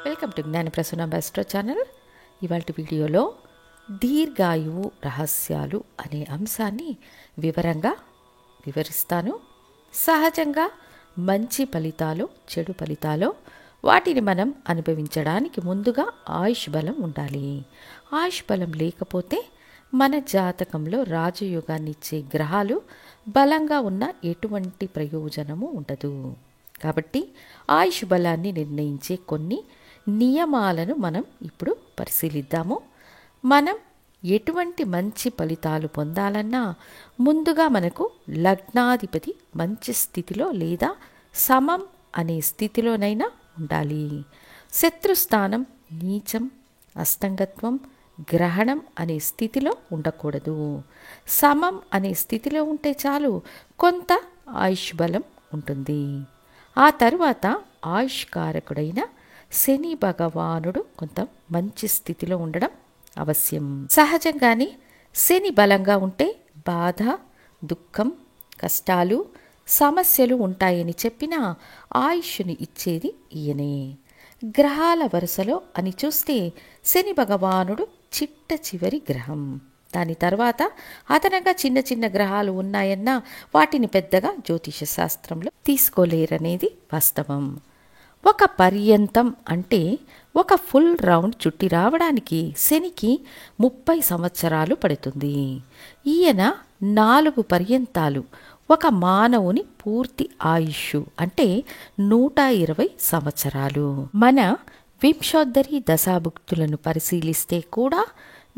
Welcome to Gnanaprasoona బెస్ట్రో channel. ఇవాళ వీడియోలో దీర్ఘాయువు రహస్యాలు అనే అంశాన్ని వివరంగా వివరిస్తాను. సహజంగా మంచి ఫలితాలు, చెడు ఫలితాలు వాటిని మనం అనుభవించడానికి ముందుగా ఆయుష్ బలం ఉండాలి. ఆయుష్ బలం లేకపోతే మన జాతకంలో రాజయోగాన్ని ఇచ్చే గ్రహాలు బలంగా ఉన్న ఎటువంటి ప్రయోజనము ఉండదు. కాబట్టి ఆయుష్ బలాన్ని నిర్ణయించే కొన్ని నియమాలను మనం ఇప్పుడు పరిశీలిద్దాము. మనం ఎటువంటి మంచి ఫలితాలు పొందాలన్నా ముందుగా మనకు లగ్నాధిపతి మంచి స్థితిలో లేదా సమం అనే స్థితిలోనైనా ఉండాలి. శత్రుస్థానం, నీచం, అస్తంగత్వం, గ్రహణం అనే స్థితిలో ఉండకూడదు. సమం అనే స్థితిలో ఉంటే చాలు, కొంత ఆయుష్ బలం ఉంటుంది. ఆ తరువాత ఆయుష్ కారకుడైన శని భగవానుడు కొంత మంచి స్థితిలో ఉండడం అవశ్యం. సహజంగానే శని బలంగా ఉంటే బాధ, దుఃఖం, కష్టాలు, సమస్యలు ఉంటాయని చెప్పినా ఆయుష్ని ఇచ్చేది ఈయనే. గ్రహాల వరుసలో అని చూస్తే శని భగవానుడు చిట్ట చివరి గ్రహం. దాని తర్వాత అదనంగా చిన్న చిన్న గ్రహాలు ఉన్నాయన్నా వాటిని పెద్దగా జ్యోతిష శాస్త్రంలో తీసుకోలేరనేది వాస్తవం. ఒక పర్యంతం అంటే ఒక ఫుల్ రౌండ్ చుట్టి రావడానికి శనికి 30 సంవత్సరాలు పడుతుంది. ఈయన 4 పర్యంతాలు ఒక మానవుని పూర్తి ఆయుష్ అంటే 120 సంవత్సరాలు. మన వింశోద్ధరి దశాభుక్తులను పరిశీలిస్తే కూడా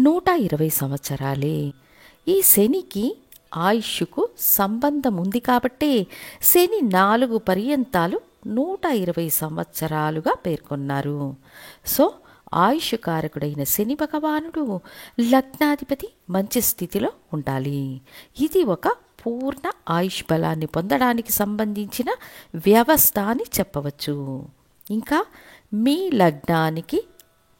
120 సంవత్సరాలే. ఈ శనికి ఆయుష్కు సంబంధం ఉంది కాబట్టే శని 4 పర్యంతాలు 120 సంవత్సరాలుగా పేర్కొన్నారు. సో ఆయుష్ కారకుడైన శని భగవానుడు లగ్నాధిపతి మంచి స్థితిలో ఉండాలి. ఇది ఒక పూర్ణ ఆయుష్ బలాన్ని పొందడానికి సంబంధించిన వ్యవస్థ అని చెప్పవచ్చు. ఇంకా మీ లగ్నానికి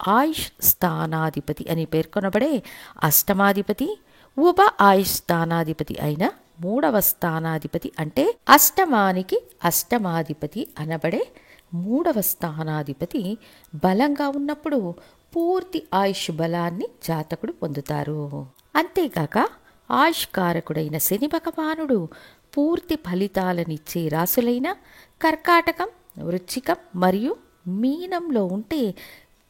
ఆయుష్ స్థానాధిపతి అని పేర్కొనబడే అష్టమాధిపతి, ఉభ ఆయుష్ స్థానాధిపతి అయిన 3వ స్థానాధిపతి అంటే అష్టమానికి అష్టమాధిపతి అనబడే 3వ స్థానాధిపతి బలంగా ఉన్నప్పుడు పూర్తి ఆయుష్ బలాన్ని జాతకుడు పొందుతారు. అంతేకాక ఆయుష్ కారకుడైన శని భగవానుడు పూర్తి ఫలితాలనిచ్చే రాశులైన కర్కాటకం, వృశ్చికం మరియు మీనంలో ఉంటే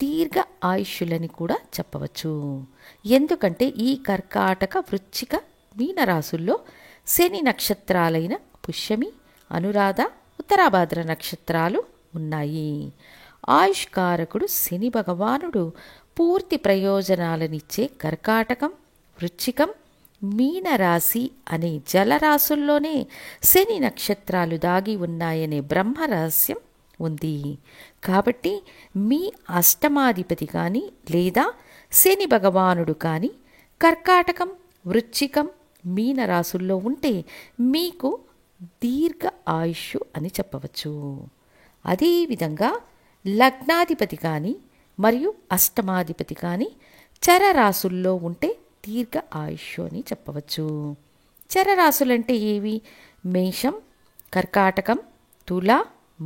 దీర్ఘ ఆయుష్యులని కూడా చెప్పవచ్చు. ఎందుకంటే ఈ కర్కాటక, వృశ్చిక, మీన రాశుల్లో శని నక్షత్రాలైన పుష్యమి, అనురాధ, ఉత్తరాభాద్ర నక్షత్రాలు ఉన్నాయి. ఆయుష్ కారకుడు శని భగవానుడు పూర్తి ప్రయోజనాలనిచ్చే కర్కాటకం, వృశ్చికం, మీనరాశి అనే జలరాశుల్లోనే శని నక్షత్రాలు దాగి ఉన్నాయనే బ్రహ్మరహస్యం ఉంది. కాబట్టి మీ అష్టమాధిపతి కానీ లేదా శని భగవానుడు కానీ కర్కాటకం, వృశ్చికం, మీనరాశుల్లో ఉంటే మీకు దీర్ఘ ఆయుష్ అని చెప్పవచ్చు. అదేవిధంగా లగ్నాధిపతి కానీ మరియు అష్టమాధిపతి కానీ చరరాశుల్లో ఉంటే దీర్ఘ ఆయుష్ అని చెప్పవచ్చు. చరరాశులంటే ఏవి? మేషం, కర్కాటకం, తుల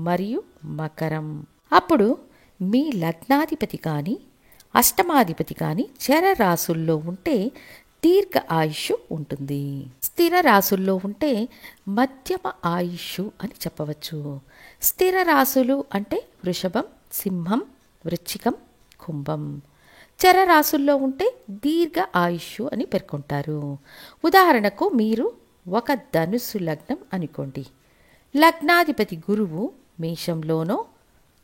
మరియు మకరం. అప్పుడు మీ లగ్నాధిపతి కానీ అష్టమాధిపతి కానీ చరరాశుల్లో ఉంటే దీర్ఘ ఆయుష్ ఉంటుంది. స్థిర రాశుల్లో ఉంటే మధ్యమ ఆయుష్ అని చెప్పవచ్చు. స్థిర రాశులు అంటే వృషభం, సింహం, వృశ్చికం, కుంభం. చరరాశుల్లో ఉంటే దీర్ఘ ఆయుష్ అని పేర్కొంటారు. ఉదాహరణకు మీరు ఒక ధనుస్సు లగ్నం అనుకోండి. లగ్నాధిపతి గురువు మేషంలోనో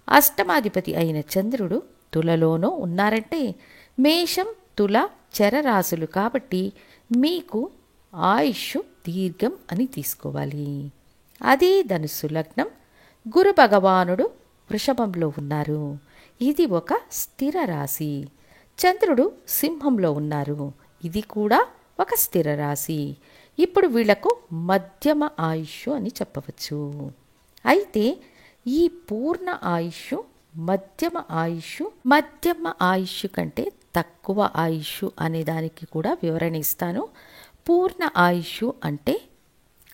అష్టమాధిపతి అయిన చంద్రుడు తులలోనో ఉన్నారంటే మేషం, తుల చరరాశులు కాబట్టి మీకు ఆయుష్ దీర్ఘం అని తీసుకోవాలి. అదే ధనుస్సు లగ్నం, గురు భగవానుడు వృషభంలో ఉన్నారు. ఇది ఒక స్థిర రాశి. చంద్రుడు సింహంలో ఉన్నారు. ఇది కూడా ఒక స్థిర రాశి. ఇప్పుడు వీళ్లకు మధ్యమ ఆయుష్ అని చెప్పవచ్చు. అయితే ఈ పూర్ణ ఆయుష్, మధ్యమ ఆయుష్ కంటే తక్కువ ఆయుష్ అనే దానికి కూడా వివరణ ఇస్తాను. పూర్ణ ఆయుష్ అంటే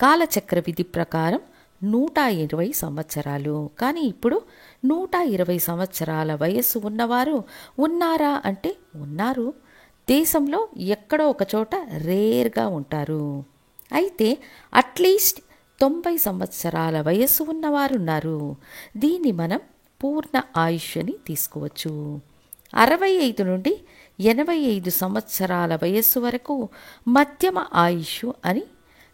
కాలచక్ర విధి ప్రకారం 120 సంవత్సరాలు. కానీ ఇప్పుడు 120 సంవత్సరాల వయస్సు ఉన్నవారు ఉన్నారా అంటే ఉన్నారు. దేశంలో ఎక్కడో ఒక చోట రేర్గా ఉంటారు. అయితే అట్లీస్ట్ 90 సంవత్సరాల వయస్సు ఉన్నవారున్నారు. దీన్ని మనం పూర్ణ ఆయుష్ అని తీసుకోవచ్చు. 65 నుండి 85 సంవత్సరాల వయస్సు వరకు మధ్యమ ఆయుష్ అని,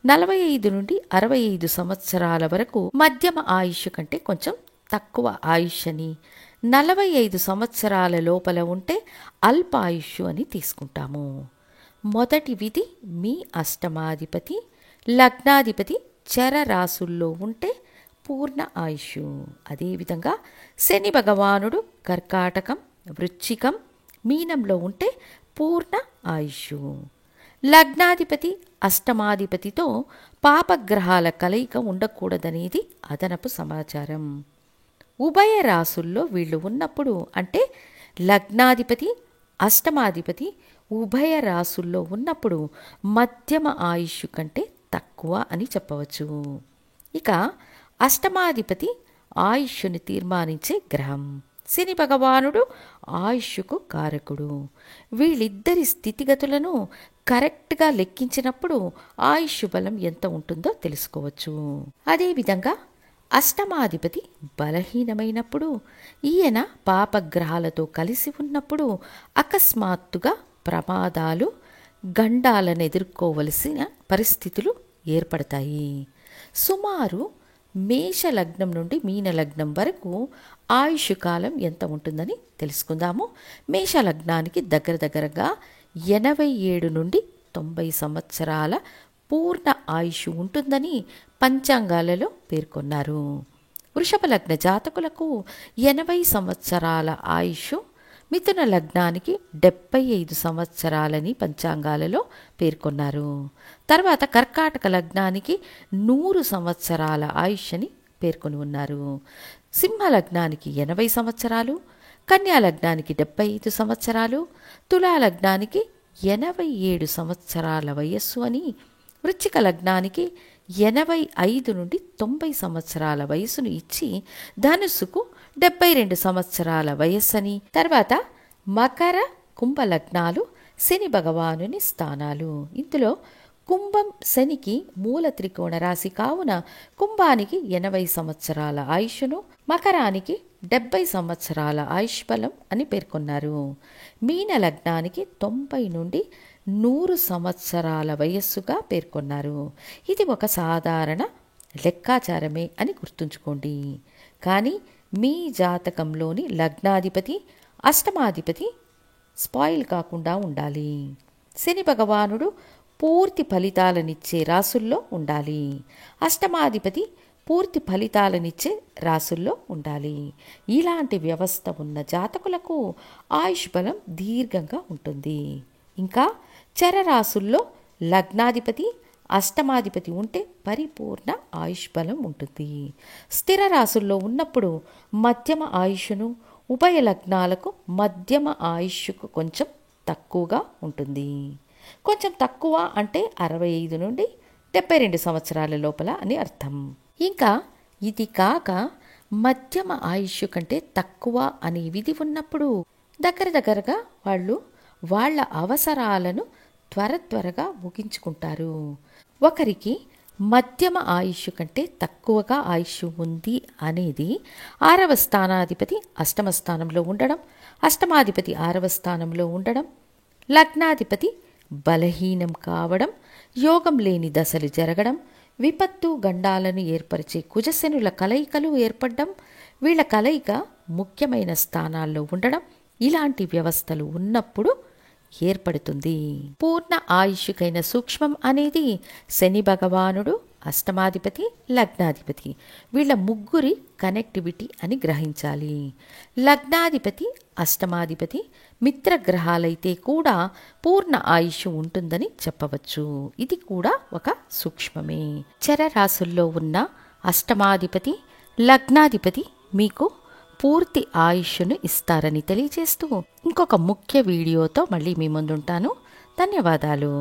45 నుండి 65 సంవత్సరాల వరకు మధ్యమ ఆయుష్ కంటే కొంచెం తక్కువ ఆయుష్ అని, 45 సంవత్సరాల లోపల ఉంటే అల్పాయుష్ అని తీసుకుంటాము. మొదటి విధి మీ అష్టమాధిపతి లగ్నాధిపతి చరరాశుల్లో ఉంటే పూర్ణ ఆయుష్. అదేవిధంగా శని భగవానుడు కర్కాటకం వృశ్చికం మీనంలో ఉంటే పూర్ణ ఆయుష్. లగ్నాధిపతి అష్టమాధిపతితో పాపగ్రహాల కలయిక ఉండకూడదనేది అదనపు సమాచారం. ఉభయ రాసుల్లో వీళ్ళు ఉన్నప్పుడు అంటే లగ్నాధిపతి అష్టమాధిపతి ఉభయ రాసుల్లో ఉన్నప్పుడు మధ్యమ ఆయుష్ కంటే తక్కువ అని చెప్పవచ్చు. ఇక అష్టమాధిపతి ఆయుష్ను తీర్మానించే గ్రహం. శని భగవానుడు ఆయుష్కు కారకుడు. వీళ్ళిద్దరి స్థితిగతులను కరెక్ట్గా లెక్కించినప్పుడు ఆయుష్ బలం ఎంత ఉంటుందో తెలుసుకోవచ్చు. అదేవిధంగా అష్టమాధిపతి బలహీనమైనప్పుడు, ఈయన పాపగ్రహాలతో కలిసి ఉన్నప్పుడు అకస్మాత్తుగా ప్రమాదాలు గండాలను ఎదుర్కోవలసిన పరిస్థితులు ఏర్పడతాయి. సుమారు మేషలగ్నం నుండి మీనలగ్నం వరకు ఆయుష్ కాలం ఎంత ఉంటుందని తెలుసుకుందాము. మేషలగ్నానికి దగ్గరగా 87 నుండి 90 సంవత్సరాల పూర్ణ ఆయుష్ ఉంటుందని పంచాంగాలలో పేర్కొన్నారు. వృషభ లగ్న జాతకులకు 80 సంవత్సరాల ఆయుష్, మిథున లగ్నానికి 75 సంవత్సరాలని పంచాంగాలలో పేర్కొన్నారు. తర్వాత కర్కాటక లగ్నానికి 100 సంవత్సరాల ఆయుష్ అని పేర్కొని ఉన్నారు. సింహ లగ్నానికి 80 సంవత్సరాలు, కన్యా లగ్నానికి 75 సంవత్సరాలు, తులా లగ్నానికి 87 సంవత్సరాల వయస్సు అని, వృశ్చిక లగ్నానికి 85 నుండి 90 సంవత్సరాల వయసును ఇచ్చి ధనుస్సుకు 72 సంవత్సరాల వయస్సని, తర్వాత మకర కుంభ లగ్నాలు శని భగవానుని స్థానాలు. ఇందులో కుంభం శనికి మూల త్రికోణ రాశి కావున కుంభానికి 80 సంవత్సరాల ఆయుష్ను, మకరానికి 70 సంవత్సరాల ఆయుష్ బలం అని పేర్కొన్నారు. మీన లగ్నానికి 90 నుండి 100 సంవత్సరాల వయస్సుగా పేర్కొన్నారు. ఇది ఒక సాధారణ లెక్కాచారమే అని గుర్తుంచుకోండి. కానీ మీ జాతకంలోని లగ్నాధిపతి అష్టమాధిపతి స్పాయిల్ కాకుండా ఉండాలి. శని భగవానుడు పూర్తి ఫలితాలనిచ్చే రాసుల్లో ఉండాలి. అష్టమాధిపతి పూర్తి ఫలితాలనిచ్చే రాసుల్లో ఉండాలి. ఇలాంటి వ్యవస్థ ఉన్న జాతకులకు ఆయుష్ బలం దీర్ఘంగా ఉంటుంది. ఇంకా చరరాశుల్లో లగ్నాధిపతి అష్టమాధిపతి ఉంటే పరిపూర్ణ ఆయుష్ బలం ఉంటుంది. స్థిర రాశుల్లో ఉన్నప్పుడు మధ్యమ ఆయుష్ను, ఉభయ లగ్నాలకు మధ్యమ ఆయుష్కు కొంచెం తక్కువగా ఉంటుంది. కొంచెం తక్కువ అంటే 65 నుండి 72 సంవత్సరాల లోపల అని అర్థం. ఇంకా ఇది కాక మధ్యమ ఆయుష్ కంటే తక్కువ అనే విధి ఉన్నప్పుడు దగ్గరగా వాళ్ళు వాళ్ళ అవసరాలను త్వరగా ముగించుకుంటారు. ఒకరికి మధ్యమ ఆయుష్ కంటే తక్కువగా ఆయుష్ ఉంది అనేది 6వ స్థానాధిపతి అష్టమ స్థానంలో ఉండడం, అష్టమాధిపతి 6వ స్థానంలో ఉండడం, లగ్నాధిపతి బలహీనం కావడం, యోగం లేని దశలు జరగడం, విపత్తు గండాలను ఏర్పరిచే కుజశనుల కలయికలు ఏర్పడడం, వీళ్ళ కలయిక ముఖ్యమైన స్థానాల్లో ఉండడం, ఇలాంటి వ్యవస్థలు ఉన్నప్పుడు ఏర్పడుతుంది. పూర్ణ ఆయుష్కైన సూక్ష్మం అనేది శని భగవానుడు అష్టమాధిపతి లగ్నాధిపతి వీళ్ళ ముగ్గురి కనెక్టివిటీ అని గ్రహించాలి. లగ్నాధిపతి అష్టమాధిపతి మిత్రగ్రహాలైతే కూడా పూర్ణ ఆయుష్ ఉంటుందని చెప్పవచ్చు. ఇది కూడా ఒక సూక్ష్మమే. చరరాశుల్లో ఉన్న అష్టమాధిపతి లగ్నాధిపతి మీకు పూర్తి ఆయుష్ను ఇస్తారని తెలియజేస్తూ ఇంకొక ముఖ్య వీడియోతో మళ్ళీ మీ ముందుంటాను. ధన్యవాదాలు.